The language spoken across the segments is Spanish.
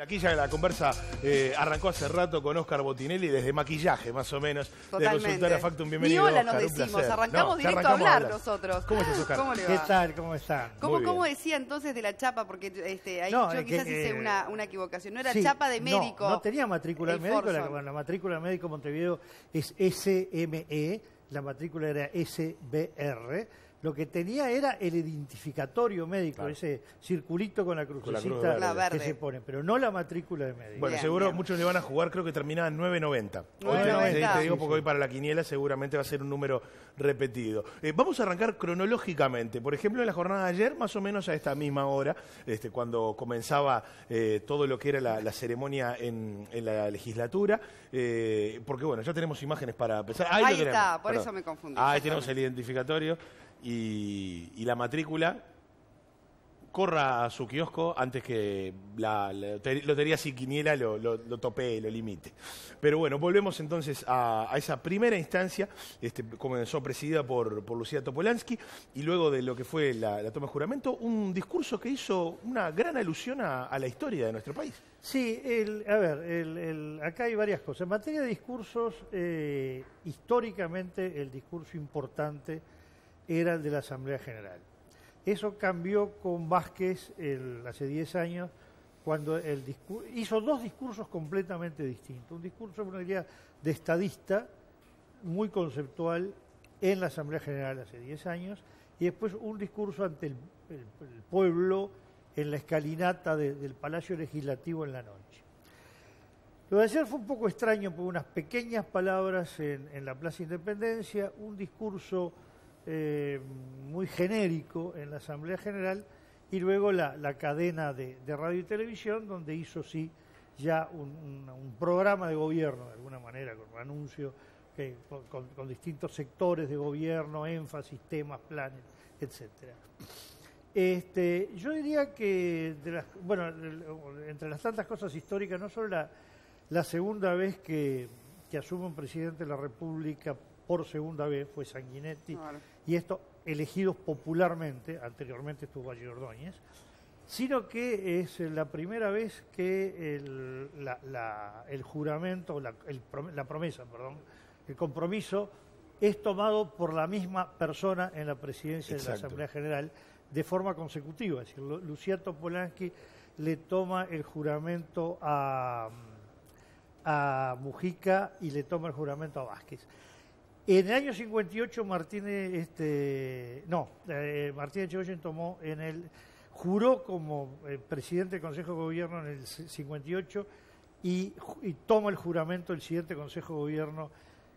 Aquí ya la conversa arrancó hace rato con Oscar Botinelli, desde maquillaje más o menos. Totalmente. De Consultora Factum. Bienvenido, Ni hola Oscar, nos un decimos, placer. arrancamos No, ya directo a hablar hablar. nosotros. ¿Cómo estás, Oscar? ¿Cómo le va? ¿Qué tal? ¿Cómo están? ¿Cómo decía entonces de la chapa? Porque ahí No, yo quizás hice una equivocación. No era chapa de médico. No tenía matrícula de médico. Forson. La matrícula de médico Montevideo es SME, la matrícula era SBR. Lo que tenía era el identificatorio médico, Claro. Ese circulito con la crucecita cruz verde. que se pone, pero no la matrícula de médico. Bueno, Bien, seguro bien. muchos le van a jugar, creo que terminaba en 9.90. Hoy 9.90. te digo Sí, porque sí. hoy para la quiniela seguramente va a ser un número repetido. Vamos a arrancar cronológicamente. Por ejemplo, en la jornada de ayer, más o menos a esta misma hora, cuando comenzaba todo lo que era la ceremonia en la legislatura, porque bueno, ya tenemos imágenes para empezar. Ahí lo está, tenemos, por perdón. eso me confundí. Ahí tenemos el identificatorio y la matrícula. Corra a su kiosco antes que la lotería sin quiniela lo topee, lo limite. Pero bueno, volvemos entonces a esa primera instancia. Comenzó presidida por Lucía Topolansky, y luego de lo que fue la toma de juramento, un discurso que hizo una gran alusión a la historia de nuestro país. Sí, acá hay varias cosas. En materia de discursos, históricamente el discurso importante era el de la Asamblea General. Eso cambió con Vázquez hace 10 años, cuando hizo dos discursos completamente distintos. Un discurso, uno diría, de estadista, muy conceptual, en la Asamblea General hace 10 años, y después un discurso ante el pueblo en la escalinata del Palacio Legislativo en la noche. Lo de ayer fue un poco extraño, por unas pequeñas palabras en la Plaza Independencia, un discurso muy genérico en la Asamblea General, y luego la cadena de radio y televisión, donde hizo sí ya un programa de gobierno, de alguna manera, con un anuncio con distintos sectores de gobierno, énfasis, temas, planes, etcétera. Yo diría que, entre las tantas cosas históricas, no solo la segunda vez que asume un presidente de la República por segunda vez, fue Sanguinetti, Claro. y esto elegidos popularmente, anteriormente estuvo Valle Ordóñez, sino que es la primera vez que el juramento, la promesa, el compromiso es tomado por la misma persona en la presidencia de la Asamblea General de forma consecutiva. Es decir, Lucía Topolansky le toma el juramento a Mujica y le toma el juramento a Vázquez. En el año 58 Martínez Echegoyen juró como presidente del Consejo de Gobierno en el 58 y toma el juramento del siguiente Consejo de Gobierno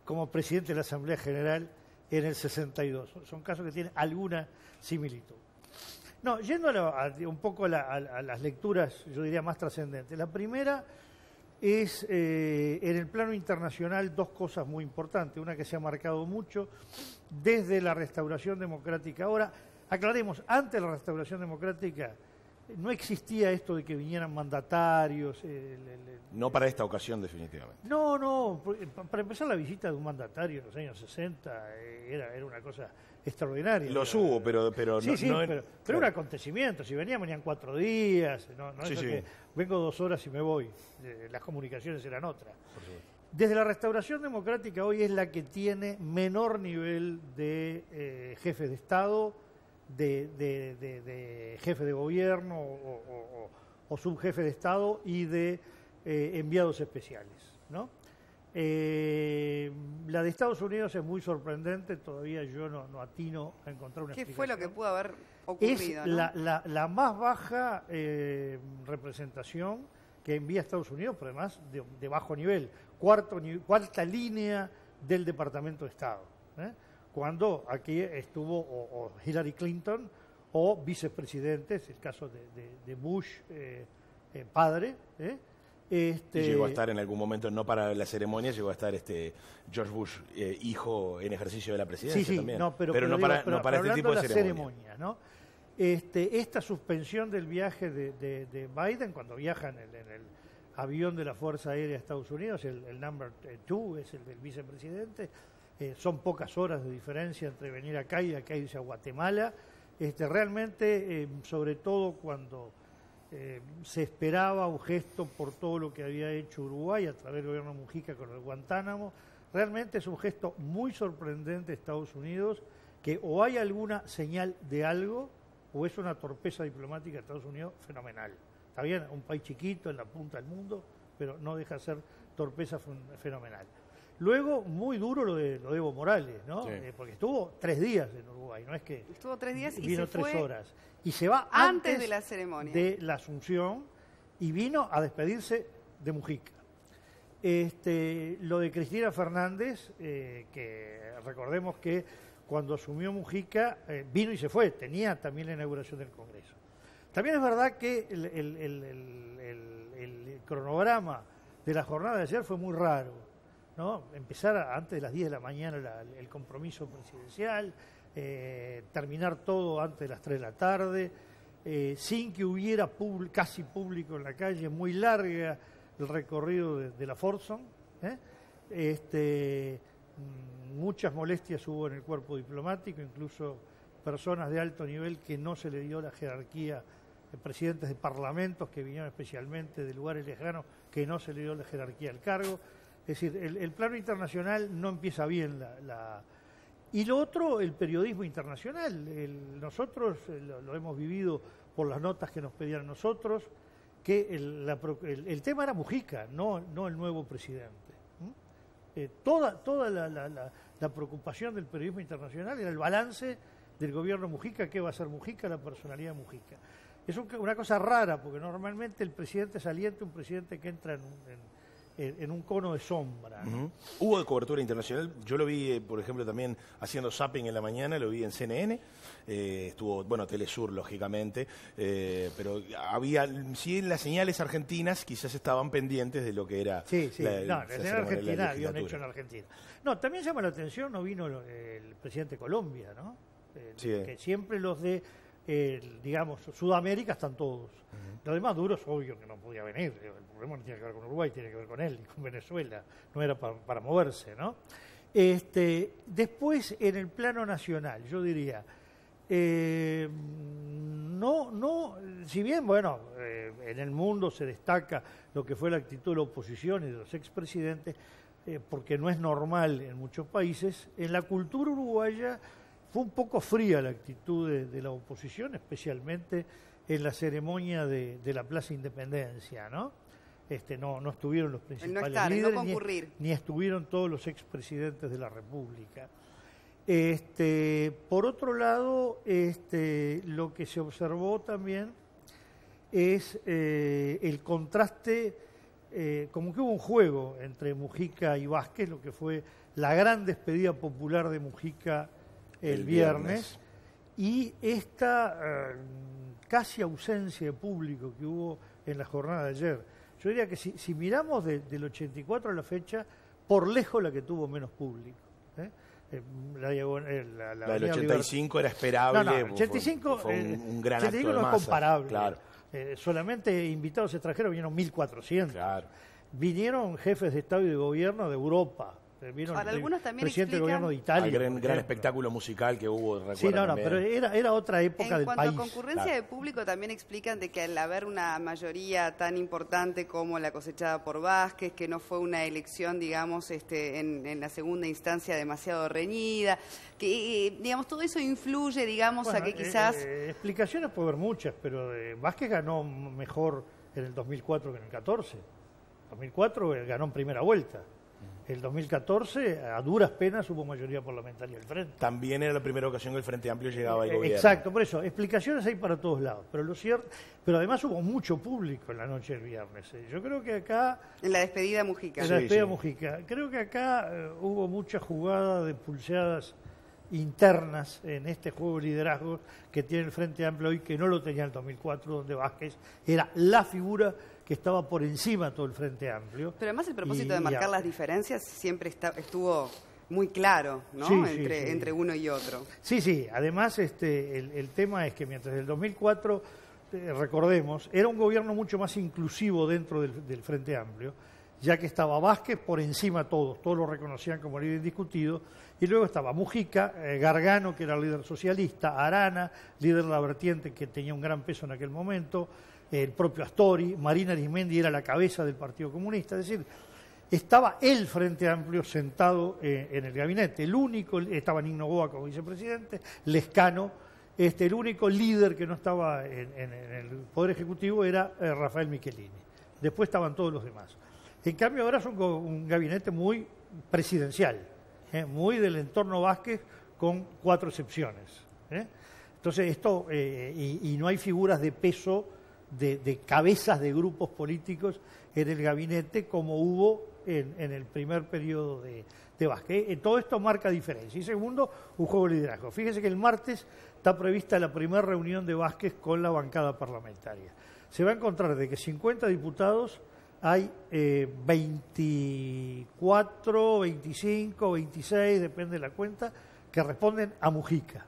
como presidente de la Asamblea General en el 62. Son casos que tienen alguna similitud. No, yendo un poco a las lecturas, yo diría más trascendentes. La primera es, en el plano internacional, dos cosas muy importantes. Una que se ha marcado mucho desde la restauración democrática. Ahora, aclaremos, antes de la restauración democrática no existía esto de que vinieran mandatarios. No para esta ocasión, definitivamente. No, para empezar, la visita de un mandatario en los años 60 era una cosa extraordinaria. Los hubo, pero Sí, no, pero claro. un acontecimiento. Si venían 4 días, no Sí, eso sí. que vengo 2 horas y me voy. Las comunicaciones eran otras. Desde la restauración democrática hoy es la que tiene menor nivel de jefe de Estado, de jefe de gobierno o subjefe de Estado y de enviados especiales, ¿no? La de Estados Unidos es muy sorprendente, todavía yo no atino a encontrar una ¿Qué explicación. fue lo que pudo haber Es ocurrido? ¿No? la más baja representación que envía Estados Unidos, pero además de bajo nivel, cuarta línea del Departamento de Estado, cuando aquí estuvo o Hillary Clinton o vicepresidentes, el caso de Bush padre, Y llegó a estar en algún momento, no para la ceremonia, llegó a estar George Bush, hijo, en ejercicio de la presidencia sí, también. no, pero no para este tipo de ceremonia, ¿no? Esta suspensión del viaje de Biden, cuando viaja en el avión de la Fuerza Aérea de Estados Unidos, el number 2 es el del vicepresidente, son pocas horas de diferencia entre venir acá y acá irse a Guatemala. Realmente, sobre todo cuando se esperaba un gesto por todo lo que había hecho Uruguay a través del gobierno Mujica con el Guantánamo. Realmente es un gesto muy sorprendente de Estados Unidos, que o hay alguna señal de algo o es una torpeza diplomática de Estados Unidos fenomenal. Está bien, un país chiquito en la punta del mundo, pero no deja de ser torpeza fenomenal. Luego, muy duro lo de Evo Morales, ¿no? Sí. Porque estuvo 3 días en Uruguay, no es que Estuvo 3 días y vino se 3 fue horas. Y se va antes de la ceremonia. de la Asunción y vino a despedirse de Mujica. Lo de Cristina Fernández, que recordemos que cuando asumió Mujica vino y se fue, tenía también la inauguración del Congreso. También es verdad que el cronograma de la jornada de ayer fue muy raro, ¿no? Empezar antes de las 10 de la mañana el compromiso presidencial, terminar todo antes de las 3 de la tarde, sin que hubiera casi público en la calle, muy larga el recorrido de la Folsom, muchas molestias hubo en el cuerpo diplomático, incluso personas de alto nivel que no se le dio la jerarquía, presidentes de parlamentos que vinieron especialmente de lugares lejanos que no se le dio la jerarquía al cargo. Es decir, el plano internacional no empieza bien Y lo otro, el periodismo internacional. Nosotros lo hemos vivido por las notas que nos pedían nosotros, que el tema era Mujica, no el nuevo presidente. Toda la preocupación del periodismo internacional era el balance del gobierno Mujica, qué va a hacer Mujica, la personalidad de Mujica. Es una cosa rara, porque normalmente el presidente saliente es un presidente que entra en un cono de sombra, ¿no? Uh-huh. Hubo cobertura internacional, yo lo vi, por ejemplo, también haciendo zapping en la mañana, lo vi en CNN, estuvo, bueno, Telesur, lógicamente, pero había, sí, las señales argentinas quizás estaban pendientes de lo que era la señal argentina había un legislatura. hecho en Argentina. No, también llama la atención, no vino el presidente de Colombia, ¿no? Sí. Que siempre los de, digamos, Sudamérica están todos. Lo demás duros, obvio que no podía venir. El problema no tiene que ver con Uruguay, tiene que ver con él y con Venezuela. No era para moverse, ¿no? Después, en el plano nacional, yo diría, si bien, bueno, en el mundo se destaca lo que fue la actitud de la oposición y de los expresidentes, porque no es normal en muchos países, en la cultura uruguaya fue un poco fría la actitud de la oposición, especialmente en la ceremonia de la Plaza Independencia, ¿no? No estuvieron los principales líderes, ni estuvieron todos los expresidentes de la República. Por otro lado, lo que se observó también es el contraste, como que hubo un juego entre Mujica y Vázquez, lo que fue la gran despedida popular de Mujica el viernes, y esta casi ausencia de público que hubo en la jornada de ayer. Yo diría que si miramos del 84 a la fecha, por lejos la que tuvo menos público. La del 85 era esperable. No, el 85 fue un gran 85 acto de no masa. es comparable. Claro. Solamente invitados extranjeros vinieron 1.400. Claro. Vinieron jefes de Estado y de Gobierno de Europa. Vieron Ahora, algunos también presidente del explican gobierno de Italia. El gran espectáculo musical que hubo, recuerdo. Sí, pero era otra época del país. En cuanto a concurrencia de público, también explican de que al haber una mayoría tan importante como la cosechada por Vázquez, que no fue una elección, digamos, en la segunda instancia demasiado reñida, que, digamos, todo eso influye, digamos, a que quizás... explicaciones puede haber muchas, pero Vázquez ganó mejor en el 2004 que en el 14. 2004 ganó en primera vuelta. El 2014, a duras penas, hubo mayoría parlamentaria del Frente. También era la primera ocasión que el Frente Amplio llegaba al gobierno. Exacto, por eso, explicaciones hay para todos lados. Pero además hubo mucho público en la noche del viernes. Yo creo que acá... En la despedida Mujica. En la despedida Mujica. Creo que acá hubo mucha jugada de pulseadas internas en este juego de liderazgo que tiene el Frente Amplio hoy, que no lo tenía en el 2004, donde Vázquez era la figura que estaba por encima de todo el Frente Amplio. Pero además el propósito de marcar las diferencias siempre estuvo muy claro, ¿no? Entre uno y otro. Sí. Además, el tema es que mientras el 2004, recordemos, era un gobierno mucho más inclusivo dentro del Frente Amplio, ya que estaba Vázquez por encima de todos lo reconocían como líder indiscutido, y luego estaba Mujica, Gargano, que era el líder socialista, Arana, líder de la vertiente que tenía un gran peso en aquel momento, el propio Astori, Marina Arismendi era la cabeza del Partido Comunista, es decir, estaba el Frente Amplio sentado en el gabinete, el único, estaba Nino Boa como vicepresidente, Lescano, el único líder que no estaba en el Poder Ejecutivo era Rafael Michelini, después estaban todos los demás. En cambio ahora es un gabinete muy presidencial, muy del entorno Vázquez con 4 excepciones. Entonces esto, y no hay figuras de peso de cabezas de grupos políticos en el gabinete como hubo en el primer periodo de Vázquez. Todo esto marca diferencia. Y segundo, un juego de liderazgo. Fíjese que el martes está prevista la primera reunión de Vázquez con la bancada parlamentaria. Se va a encontrar de que 50 diputados hay 24, 25, 26, depende de la cuenta, que responden a Mujica.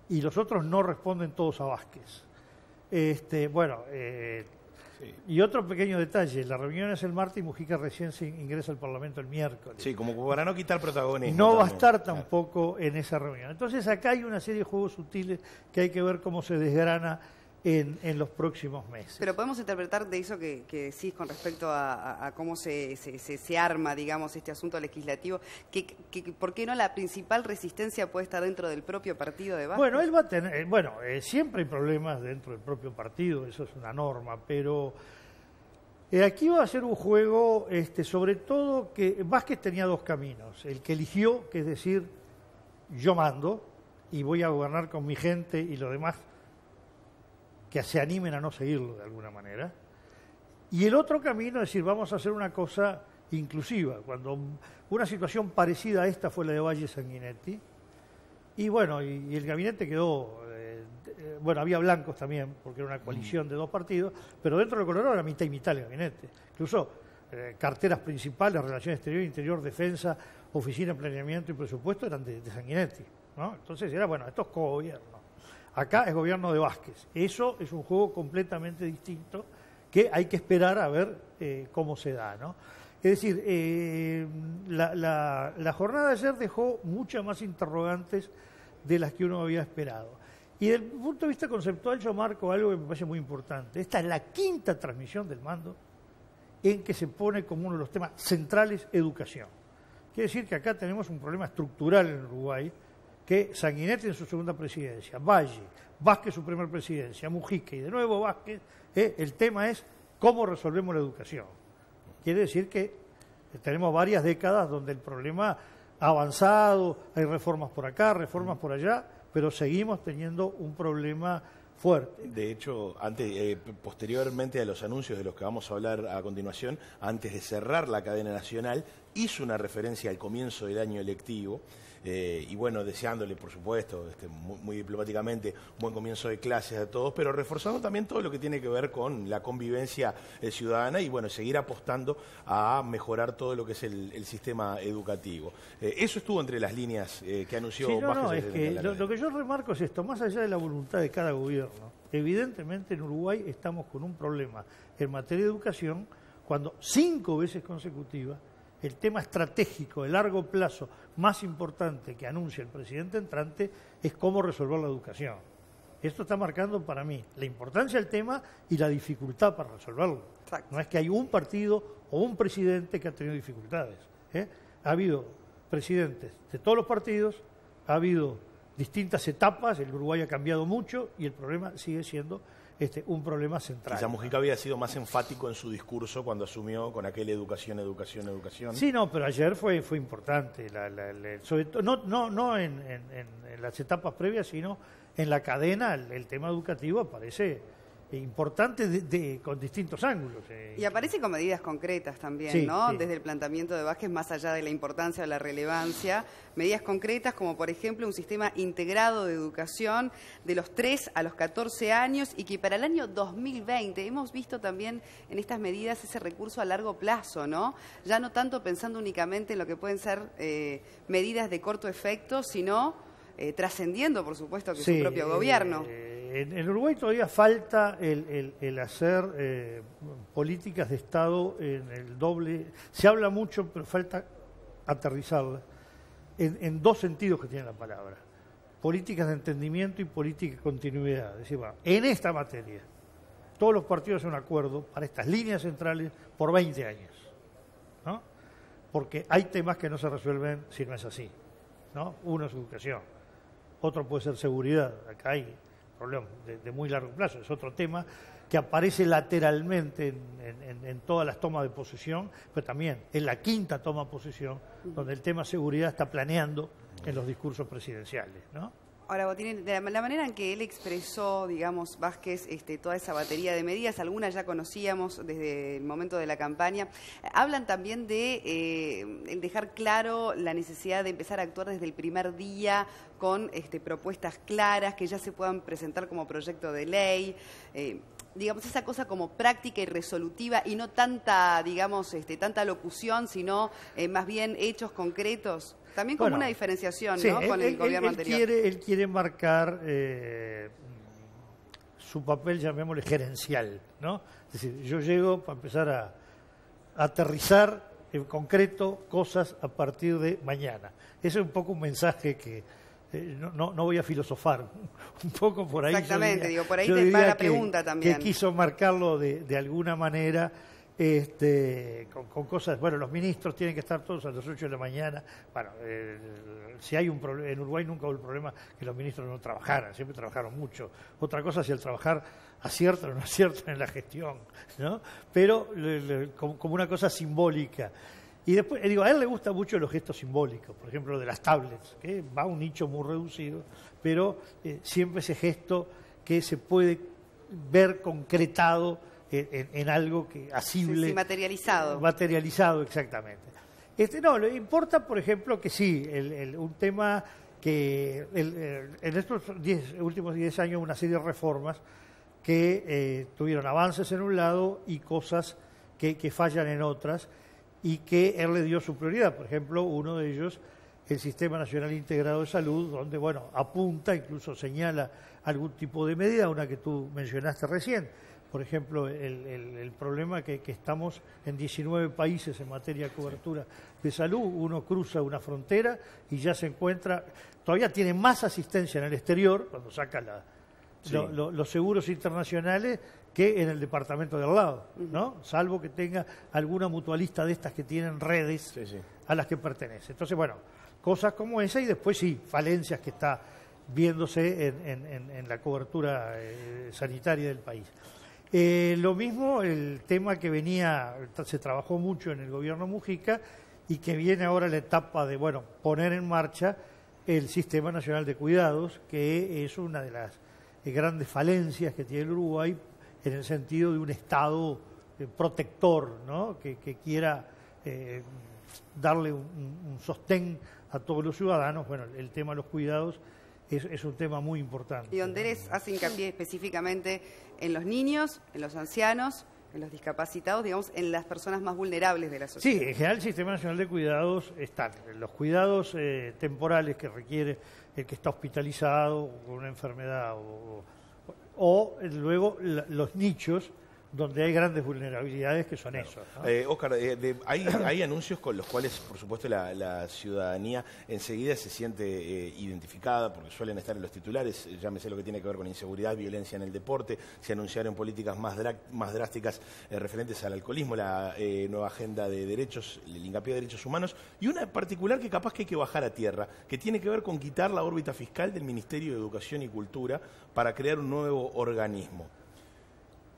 Y los otros no responden todos a Vázquez. Sí. Y otro pequeño detalle, la reunión es el martes y Mujica recién se ingresa al Parlamento el miércoles. Sí, como para no quitar protagonismo. No va a estar tampoco en esa reunión. Entonces acá hay una serie de juegos sutiles que hay que ver cómo se desgrana en los próximos meses. Pero podemos interpretar de eso que decís con respecto a cómo se arma, digamos, este asunto legislativo, que ¿por qué no la principal resistencia puede estar dentro del propio partido de Vázquez? Bueno, él va a tener, siempre hay problemas dentro del propio partido, eso es una norma, pero aquí va a ser un juego, sobre todo que Vázquez tenía 2 caminos, el que eligió, que es decir, yo mando y voy a gobernar con mi gente y lo demás que se animen a no seguirlo de alguna manera. Y el otro camino es decir, vamos a hacer una cosa inclusiva. Cuando una situación parecida a esta fue la de Valle Sanguinetti, y bueno, y el gabinete quedó, había blancos también, porque era una coalición de 2 partidos, pero dentro del Colorado era mitad y mitad el gabinete. Incluso carteras principales, Relaciones Exterior, Interior, Defensa, Oficina de Planeamiento y Presupuesto eran de Sanguinetti, ¿no? Entonces era, esto es cogobierno. Acá es gobierno de Vázquez. Eso es un juego completamente distinto que hay que esperar a ver cómo se da, ¿no? Es decir, la jornada de ayer dejó muchas más interrogantes de las que uno había esperado. Y desde el punto de vista conceptual yo marco algo que me parece muy importante. Esta es la 5ª transmisión del mando en que se pone como uno de los temas centrales educación. Quiere decir que acá tenemos un problema estructural en Uruguay, que Sanguinetti en su segunda presidencia, Valle, Vázquez su primera presidencia, Mujica y de nuevo Vázquez, el tema es cómo resolvemos la educación. Quiere decir que tenemos varias décadas donde el problema ha avanzado, hay reformas por acá, reformas por allá, pero seguimos teniendo un problema fuerte. De hecho, posteriormente a los anuncios de los que vamos a hablar a continuación, antes de cerrar la cadena nacional, hizo una referencia al comienzo del año electivo, y bueno, deseándole, por supuesto, muy diplomáticamente, un buen comienzo de clases a todos, pero reforzando también todo lo que tiene que ver con la convivencia ciudadana y bueno, seguir apostando a mejorar todo lo que es el sistema educativo. Eso estuvo entre las líneas que anunció Vázquez. Es que lo que yo remarco es esto, más allá de la voluntad de cada gobierno, evidentemente en Uruguay estamos con un problema en materia de educación cuando 5 veces consecutivas el tema estratégico de largo plazo más importante que anuncia el presidente entrante es cómo resolver la educación. Esto está marcando para mí la importancia del tema y la dificultad para resolverlo. Exacto. No es que hay un partido o un presidente que ha tenido dificultades. Ha habido presidentes de todos los partidos, ha habido distintas etapas, el Uruguay ha cambiado mucho y el problema sigue siendo un problema central. Quizá Mujica había sido más enfático en su discurso cuando asumió con aquel educación. Sí, no, pero ayer fue importante, sobre todo, no en las etapas previas, sino en la cadena, el tema educativo aparece importante con distintos ángulos. Y aparece con medidas concretas también, sí, ¿no? Sí. Desde el planteamiento de Vázquez, más allá de la importancia o la relevancia, medidas concretas como, por ejemplo, un sistema integrado de educación de los 3 a los 14 años y que para el año 2020 hemos visto también en estas medidas ese recurso a largo plazo, ¿no? Ya no tanto pensando únicamente en lo que pueden ser medidas de corto efecto, sino trascendiendo, por supuesto, que su propio gobierno. En Uruguay todavía falta el hacer políticas de Estado en el doble. Se habla mucho, pero falta aterrizarla en 2 sentidos que tiene la palabra. Políticas de entendimiento y política de continuidad. Es decir, en esta materia, todos los partidos hacen un acuerdo para estas líneas centrales por 20 años, ¿no? Porque hay temas que no se resuelven si no es así, ¿no? Uno es educación, otro puede ser seguridad, acá hay problemas de muy largo plazo, es otro tema que aparece lateralmente en todas las tomas de posesión, pero también en la quinta toma de posesión, donde el tema seguridad está planeando en los discursos presidenciales, ¿no? Ahora, Botín, de la manera en que él expresó, digamos, Vázquez, toda esa batería de medidas, algunas ya conocíamos desde el momento de la campaña, hablan también de el dejar claro la necesidad de empezar a actuar desde el primer día con propuestas claras que ya se puedan presentar como proyecto de ley, digamos, esa cosa como práctica y resolutiva y no tanta, digamos, tanta locución, sino más bien hechos concretos. También como una diferenciación, sí, ¿no? Con el gobierno anterior. Él quiere marcar su papel, llamémosle, gerencial, ¿no? Es decir, yo llego para empezar a aterrizar en concreto cosas a partir de mañana. Ese es un poco un mensaje que no voy a filosofar, un poco por ahí. Exactamente, digo, por ahí te va la pregunta también. Que quiso marcarlo de alguna manera. Con cosas, bueno, los ministros tienen que estar todos a las 8 de la mañana. Bueno, si hay un problema, en Uruguay nunca hubo el problema que los ministros no trabajaran, siempre trabajaron mucho. Otra cosa si el trabajar aciertan o no aciertan en la gestión, ¿no? Pero como una cosa simbólica. Y después, digo, a él le gustan mucho los gestos simbólicos, por ejemplo, lo de las tablets, que va a un nicho muy reducido, pero siempre ese gesto que se puede ver concretado en algo que asible. Sí, materializado. Materializado, exactamente. No, le importa, por ejemplo, que sí, un tema que en estos últimos 10 años una serie de reformas que tuvieron avances en un lado y cosas que fallan en otras y que él le dio su prioridad. Por ejemplo, uno de ellos, el Sistema Nacional Integrado de Salud, donde, bueno, apunta, incluso señala algún tipo de medida, una que tú mencionaste recién. Por ejemplo, el problema que estamos en 19 países en materia de cobertura de salud. Uno cruza una frontera y ya se encuentra, todavía tiene más asistencia en el exterior, cuando saca los seguros internacionales, que en el departamento de al lado, ¿no? Salvo que tenga alguna mutualista de estas que tienen redes a las que pertenece. Entonces, bueno, cosas como esa y después sí, falencias que está viéndose en la cobertura sanitaria del país. Lo mismo el tema que se trabajó mucho en el gobierno Mujica y que viene ahora la etapa de, bueno, poner en marcha el Sistema Nacional de Cuidados, que es una de las grandes falencias que tiene el Uruguay en el sentido de un Estado protector, ¿no? Que quiera darle un sostén a todos los ciudadanos. Bueno, el tema de los cuidados es un tema muy importante. Y donde él hace hincapié específicamente en los niños, en los ancianos, en los discapacitados, digamos, en las personas más vulnerables de la sociedad. Sí, en general el Sistema Nacional de Cuidados están los cuidados temporales que requiere el que está hospitalizado con una enfermedad o luego los nichos donde hay grandes vulnerabilidades que son esos, ¿no? Óscar, hay anuncios con los cuales, por supuesto, la ciudadanía enseguida se siente identificada, porque suelen estar en los titulares, llámese lo que tiene que ver con inseguridad, violencia en el deporte, se anunciaron políticas más drásticas referentes al alcoholismo, la nueva agenda de derechos, el hincapié de derechos humanos, y una particular que capaz que hay que bajar a tierra, que tiene que ver con quitar la órbita fiscal del Ministerio de Educación y Cultura para crear un nuevo organismo.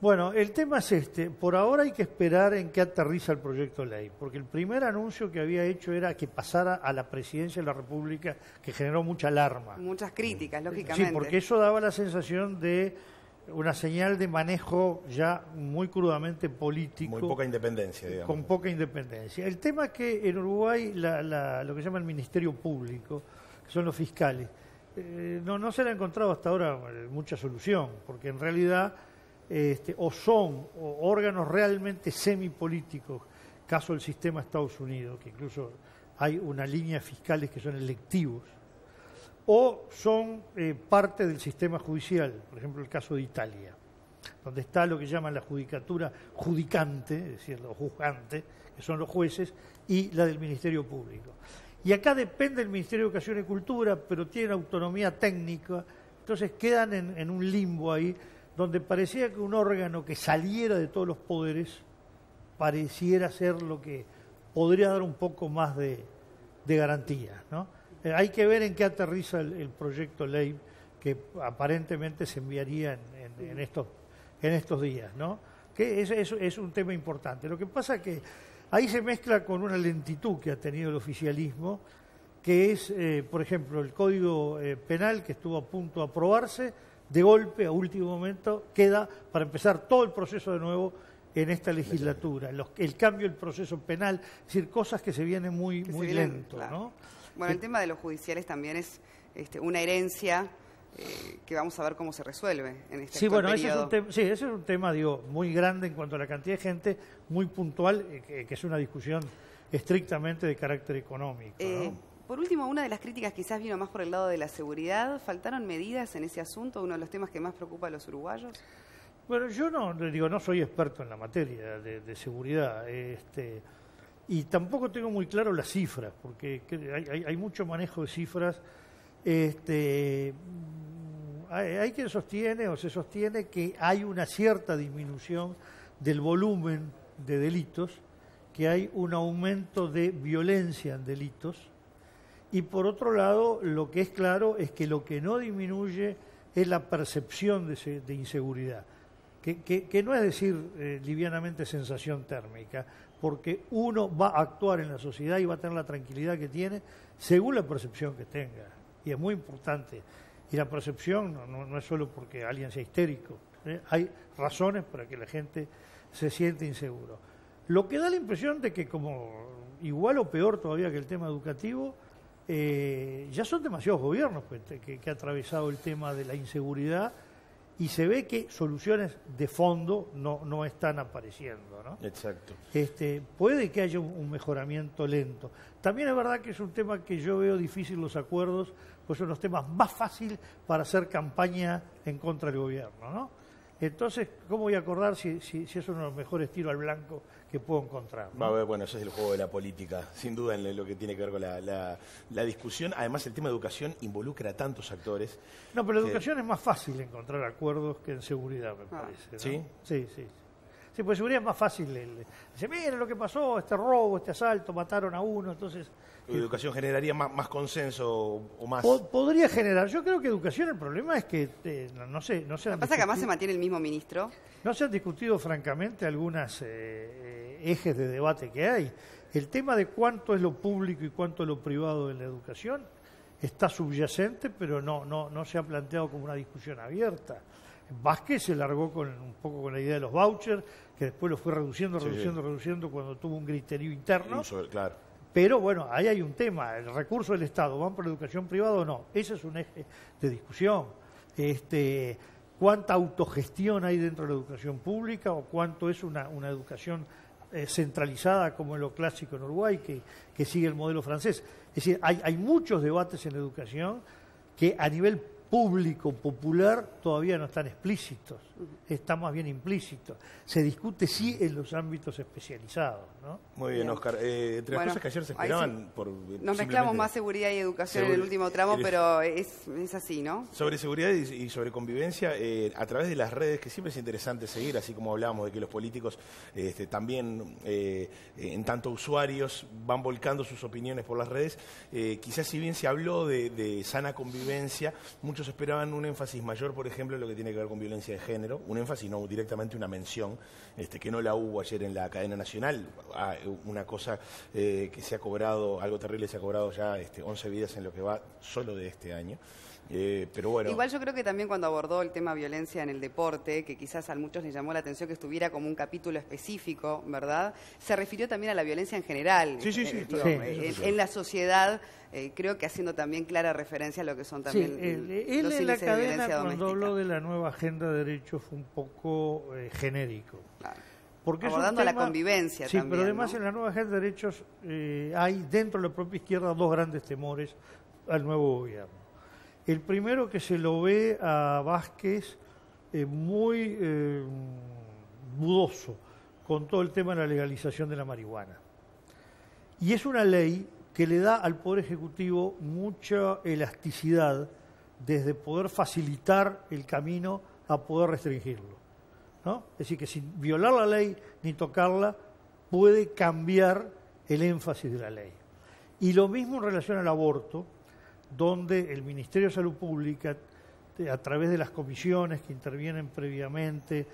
Bueno, el tema es por ahora hay que esperar en qué aterriza el proyecto de ley, porque el primer anuncio que había hecho era que pasara a la presidencia de la República, que generó mucha alarma. Muchas críticas, lógicamente. Sí, porque eso daba la sensación de una señal de manejo ya muy crudamente político. Muy poca independencia, digamos. Con poca independencia. El tema es que en Uruguay lo que se llama el Ministerio Público, que son los fiscales, no se le ha encontrado hasta ahora mucha solución, porque en realidad o son órganos realmente semipolíticos, caso del sistema Estados Unidos, que incluso hay una línea de fiscales que son electivos, o son parte del sistema judicial, por ejemplo el caso de Italia, donde está lo que llaman la judicatura judicante, es decir, los juzgantes, que son los jueces, y la del Ministerio Público. Y acá depende del Ministerio de Educación y Cultura, pero tienen autonomía técnica, entonces quedan en un limbo ahí, donde parecía que un órgano que saliera de todos los poderes pareciera ser lo que podría dar un poco más de garantía, ¿no? Hay que ver en qué aterriza el proyecto ley que aparentemente se enviaría en estos días, ¿no? Que es un tema importante. Lo que pasa es que ahí se mezcla con una lentitud que ha tenido el oficialismo, que es, por ejemplo, el Código Penal, que estuvo a punto de aprobarse, de golpe, a último momento, queda para empezar todo el proceso de nuevo en esta legislatura. El cambio del proceso penal, es decir, cosas que se vienen muy lento, claro, ¿no? Bueno, el tema de los judiciales también es una herencia que vamos a ver cómo se resuelve en este sí, bueno, periodo. ese es un tema, digo, muy grande en cuanto a la cantidad de gente, muy puntual, que es una discusión estrictamente de carácter económico, ¿no? Por último, una de las críticas quizás vino más por el lado de la seguridad. ¿Faltaron medidas en ese asunto, uno de los temas que más preocupa a los uruguayos? Bueno, yo no soy experto en la materia de seguridad, y tampoco tengo muy claro las cifras, porque hay mucho manejo de cifras. Hay quien sostiene o se sostiene que hay una cierta disminución del volumen de delitos, que hay un aumento de violencia en delitos, y por otro lado, lo que es claro es que lo que no disminuye es la percepción de inseguridad, que no es decir livianamente sensación térmica, porque uno va a actuar en la sociedad y va a tener la tranquilidad que tiene según la percepción que tenga, y es muy importante. Y la percepción no es solo porque alguien sea histérico, hay razones para que la gente se siente inseguro. Lo que da la impresión de que, como igual o peor todavía que el tema educativo, ya son demasiados gobiernos que ha atravesado el tema de la inseguridad, y se ve que soluciones de fondo no están apareciendo, ¿no? Exacto. Puede que haya un mejoramiento lento. También es verdad que es un tema que yo veo difícil los acuerdos, pues son los temas más fáciles para hacer campaña en contra del gobierno, ¿no? Entonces, ¿cómo voy a acordar si es uno de los mejores tiros al blanco que puedo encontrar, ¿no? Va a ver, bueno, eso es el juego de la política, sin duda en lo que tiene que ver con la discusión. Además, el tema de educación involucra a tantos actores. No, pero la educación es más fácil encontrar acuerdos que en seguridad, me parece, ¿no? ¿Sí? Sí. Sí, pues seguridad es más fácil. Dice, miren lo que pasó, este robo, este asalto, mataron a uno, entonces... ¿Educación generaría más consenso o más...? Podría generar. Yo creo que educación, el problema es que no se Lo que pasa es que además se mantiene el mismo ministro. No se han discutido francamente algunas ejes de debate que hay. El tema de cuánto es lo público y cuánto es lo privado en la educación está subyacente, pero no se ha planteado como una discusión abierta. Vázquez se largó un poco con la idea de los vouchers, que después lo fue reduciendo cuando tuvo un griterío interno. Claro. Pero bueno, ahí hay un tema, el recurso del Estado, ¿van por la educación privada o no? Ese es un eje de discusión. ¿Cuánta autogestión hay dentro de la educación pública o cuánto es una educación centralizada como en lo clásico en Uruguay, que sigue el modelo francés? Es decir, hay muchos debates en educación que a nivel público, popular, todavía no están explícitos, está más bien implícito. Se discute sí en los ámbitos especializados, ¿no? Muy bien, Oscar. Entre las cosas que ayer se esperaban... Sí. Nos mezclamos más seguridad y educación en el último tramo, pero es así, ¿no? Sobre seguridad y sobre convivencia, a través de las redes, que siempre es interesante seguir, así como hablábamos de que los políticos también, en tanto usuarios, van volcando sus opiniones por las redes, quizás si bien se habló de sana convivencia, muchos esperaban un énfasis mayor, por ejemplo, en lo que tiene que ver con violencia de género, un énfasis, no directamente una mención, que no la hubo ayer en la cadena nacional, una cosa que se ha cobrado, algo terrible se ha cobrado ya 11 vidas en lo que va solo de este año. Pero bueno. Igual yo creo que también cuando abordó el tema violencia en el deporte, que quizás a muchos les llamó la atención que estuviera como un capítulo específico, ¿verdad? Se refirió también a la violencia en general. En la sociedad, creo que haciendo también clara referencia a lo que son también él los en la índices de cadena violencia cuando doméstica. habló de la nueva agenda de derechos fue un poco genérico. Claro. Porque abordando la convivencia sí, también. pero además, ¿no? en la nueva agenda de derechos hay dentro de la propia izquierda dos grandes temores al nuevo gobierno. El primero, que se lo ve a Vázquez muy dudoso con todo el tema de la legalización de la marihuana. Y es una ley que le da al Poder Ejecutivo mucha elasticidad, desde poder facilitar el camino a poder restringirlo, ¿no? Es decir, que sin violar la ley ni tocarla puede cambiar el énfasis de la ley. Y lo mismo en relación al aborto, donde el Ministerio de Salud Pública, a través de las comisiones que intervienen previamente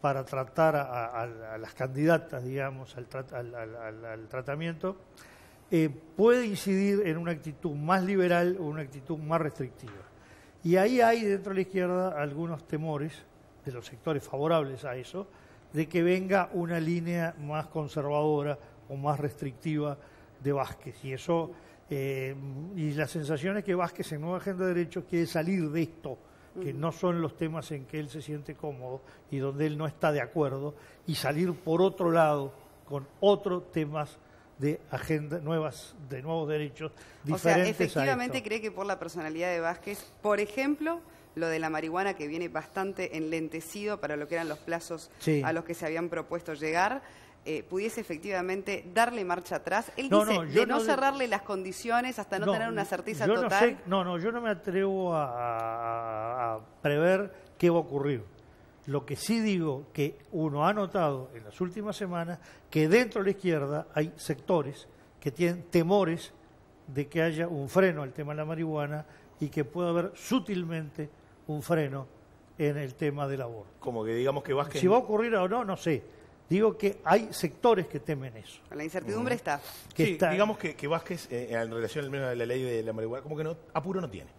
para tratar a las candidatas, digamos, al tratamiento, puede incidir en una actitud más liberal o una actitud más restrictiva. Y ahí hay dentro de la izquierda algunos temores de los sectores favorables a eso, de que venga una línea más conservadora o más restrictiva de Vázquez. Y eso, y la sensación es que Vázquez en Nueva Agenda de Derechos quiere salir de esto, que no son los temas en que él se siente cómodo y donde él no está de acuerdo, y salir por otro lado con otros temas de agenda nuevos derechos diferentes. O sea, efectivamente cree que por la personalidad de Vázquez, por ejemplo, lo de la marihuana, que viene bastante enlentecido para lo que eran los plazos a los que se habían propuesto llegar, pudiese efectivamente darle marcha atrás. Él dice no cerrarle las condiciones hasta no tener una certeza total. Yo no me atrevo a prever qué va a ocurrir. Lo que sí digo que uno ha notado en las últimas semanas que dentro de la izquierda hay sectores que tienen temores de que haya un freno al tema de la marihuana y que pueda haber sutilmente un freno en el tema del aborto. Como que digamos que Vázquez... Si va a ocurrir o no, no sé. Digo que hay sectores que temen eso. La incertidumbre está. Digamos que Vázquez, en relación al menos a la ley de la marihuana, como que apuro no tiene.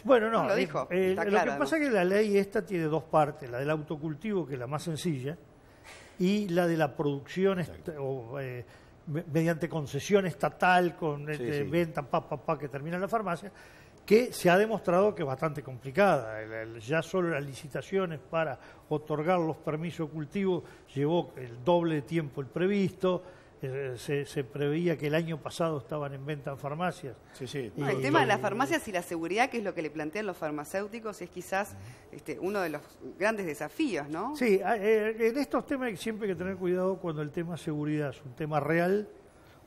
Bueno, no, lo dijo. Lo que pasa es que la ley esta tiene dos partes, la del autocultivo, que es la más sencilla, y la de la producción mediante concesión estatal, con venta, que termina en la farmacia, que se ha demostrado que es bastante complicada. Ya solo las licitaciones para otorgar los permisos de cultivo llevó el doble de tiempo el previsto. Se preveía que el año pasado estaban en venta en farmacias. El tema de las farmacias y la seguridad, que es lo que le plantean los farmacéuticos, es quizás uno de los grandes desafíos, ¿no? Sí, en estos temas siempre hay que tener cuidado cuando el tema seguridad es un tema real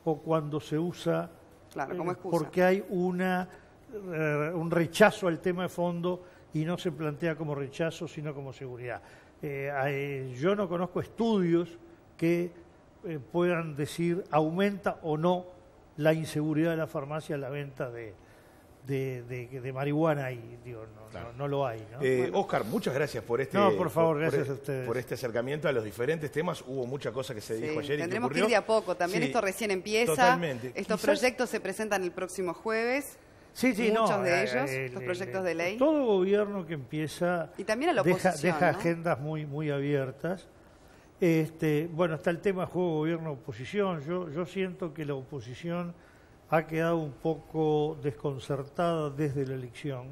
o cuando se usa como excusa. Porque hay un rechazo al tema de fondo y no se plantea como rechazo, sino como seguridad. Yo no conozco estudios que puedan decir aumenta o no la inseguridad de la farmacia en la venta de marihuana, y digo, no lo hay, ¿no? Oscar, muchas gracias por este por favor, gracias a ustedes. Por este acercamiento a los diferentes temas. Hubo mucha cosa que se dijo ayer. Tendremos que ir de a poco. También esto recién empieza. Totalmente. Estos proyectos se presentan el próximo jueves. Muchos de ellos, los proyectos de ley. Todo gobierno que empieza y también a la oposición, deja agendas muy abiertas. Bueno, está el tema juego gobierno-oposición. Yo siento que la oposición ha quedado un poco desconcertada desde la elección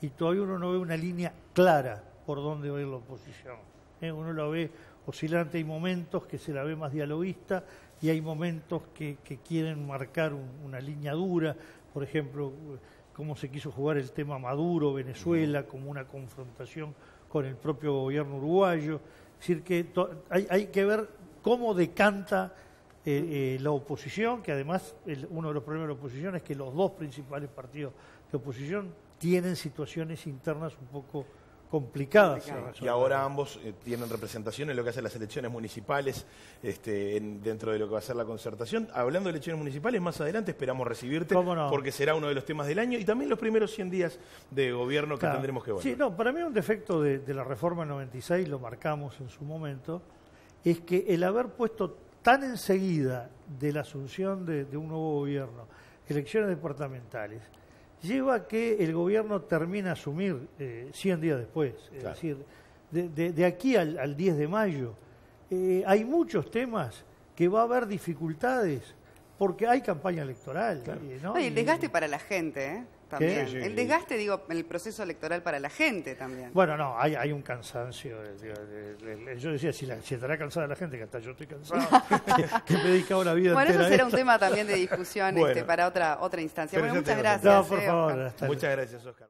y todavía uno no ve una línea clara por dónde va a ir la oposición. Uno la ve oscilante, hay momentos que se la ve más dialoguista y hay momentos que quieren marcar una línea dura. Por ejemplo, cómo se quiso jugar el tema Maduro, Venezuela, como una confrontación con el propio gobierno uruguayo. Es decir, que hay que ver cómo decanta la oposición, que además uno de los problemas de la oposición es que los dos principales partidos de oposición tienen situaciones internas un poco complicadas. Y ahora ambos tienen representación en lo que hacen las elecciones municipales, dentro de lo que va a ser la concertación. Hablando de elecciones municipales, más adelante esperamos recibirte, porque será uno de los temas del año y también los primeros 100 días de gobierno que tendremos que ver. Sí, para mí un defecto de la reforma 96, lo marcamos en su momento, es que el haber puesto tan enseguida de la asunción de un nuevo gobierno elecciones departamentales, lleva a que el gobierno termine a asumir 100 días después. Es decir, de aquí al 10 de mayo hay muchos temas que va a haber dificultades porque hay campaña electoral. Y el desgaste para la gente, también. El desgaste, el proceso electoral para la gente también. Bueno, hay un cansancio. Yo decía, si estará cansada la gente, que hasta yo estoy cansado, que me he dedicado la vida entera. Bueno, eso será un tema también de discusión para otra instancia. Bueno, muchas gracias. Por favor. Muchas gracias, Oscar.